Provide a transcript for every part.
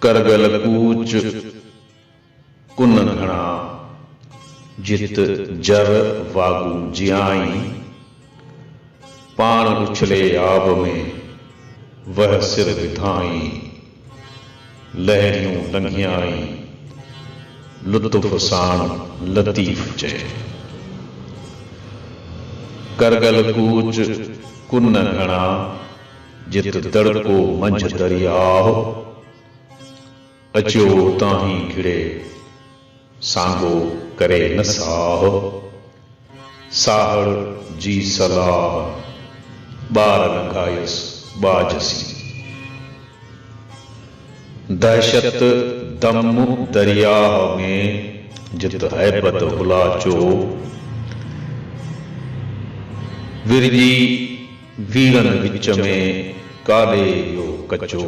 करगल कूच कुन घना जित जर वागू जियाई। पाण उछले आब में वह सिर विधाई। लहरियों लंघियाई लुत्फ साण लतीफ चे। करगल कूच कुन घना जित दड़को मंझ दरियाओ। अचो ताही घिड़े सांगो करे न साह। साहड़ जी सलाह बार लंघायस बाजसी। दहशत दम दरिया में जित हैबत हुलाचो। विरजी वीरन विच में काले यो कचो।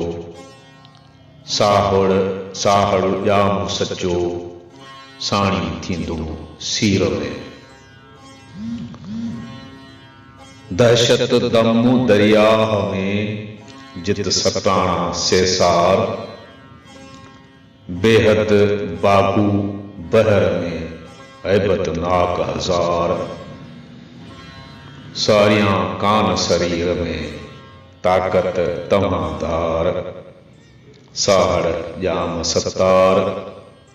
साहड़ साहड़ जाम सचो साणी थींदो सीर में। दहशत दम दरिया में जित सटाणा सेसार। बेहद बागू बहर में ऐबत नाक हजार। सारियां कान शरीर में ताकत तमादार। साहड़ जाम सतार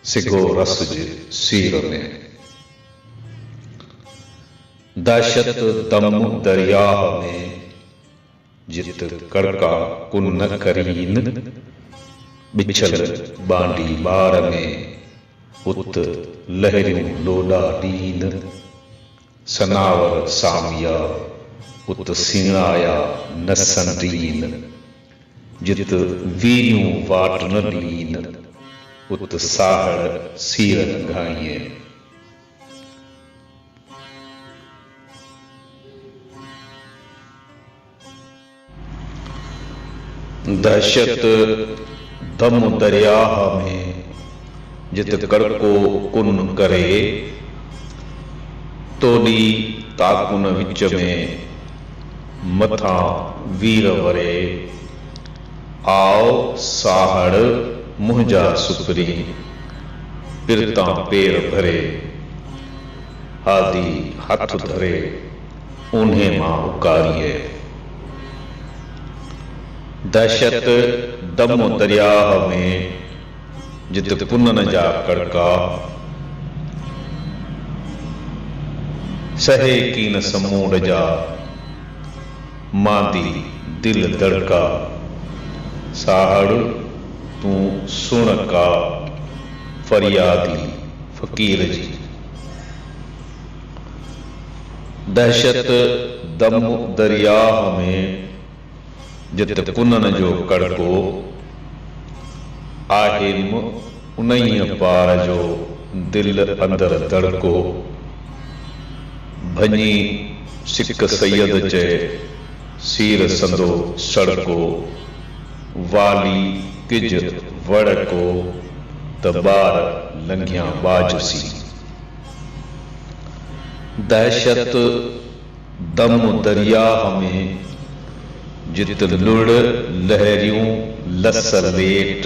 सिगो रसज सीर में। दहशत दम दरिया में जित कड़का कुन करीन। बिछल बांडी बार में उत लहरियों लोला दीन। सनावर सामिया उत सिंगाया न संदीन। जित वीरियों वाट न लीन उत साहड़ सीर लंघाइए। दहशत दम दरिया में जित कड़को कुन करे। तोड़ी ताकुन विच में मथा वीर वरे। आओ साहड़ मुंजा सुपरी पिरता पेर भरे। हादी हाथ धरे उन्हें मां उकारिए। दहशत दम दरिया में जित कुन जा कड़का। सहे कीन समूड जा मादी दिल दड़का। साहड़ तू सुन का फरियादी फकीर जी। दहशत दम दरिया में जित कुनन जो कड़को। आहिम उन्हीं पार जो दिल अंदर दड़को। भनी सिक सैयद चे सीर संदो सड़को। वाली किज वड़को तबार लंघिया बाजसी। दहशत दम दरिया में जित लुड़ लहरियों लस लेट।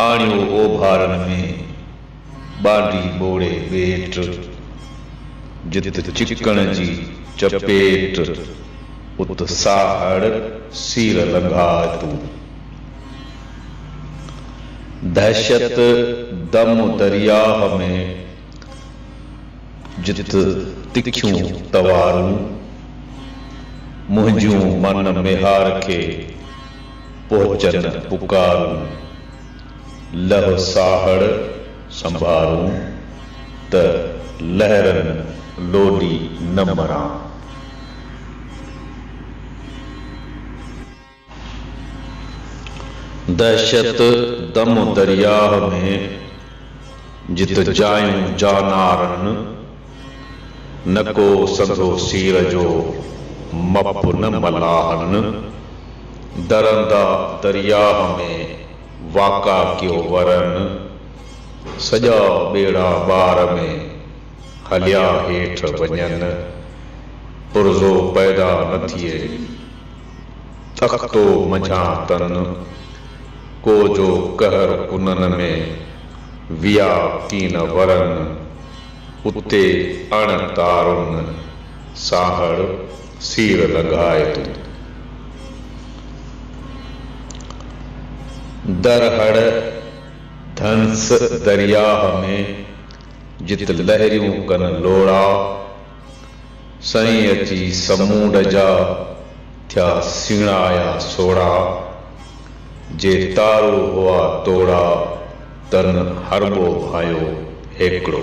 आणियो ओभारन में बांडी बोड़े बेट। जित चिकन जी चपेट उत साहड़ सीर लंघा तू। दहशत दम दरिया में जित तिख्यूं तवारूं। मुंहिंजूं मन मेहार के पहुंचन पुकारूं। लह साहड़ संभारूं त लहरन लोडी न मरां। दहशत दम दरिया में जित जायूं जानारन। नको संदो सीर जो मप न मलाहन। दरंदा दरिया में वाका क्यों वरन। सजा बेड़ा बार में हलिया हेठ वञन। पुरज़ो पैदा न थिए तख्तो मझां तन। को जो कहर उन्हनि में विया कीन वरन उते अण तारुन साहड़ सीर लॻाए तूं दरहड़ धंस दरियाह में जित लहरियूं कन लोड़ा सई अची समूंड जा थिया सीणाया सोड़ा जे तारो हुआ तोड़ा तन हरबो भायो हेकड़ो।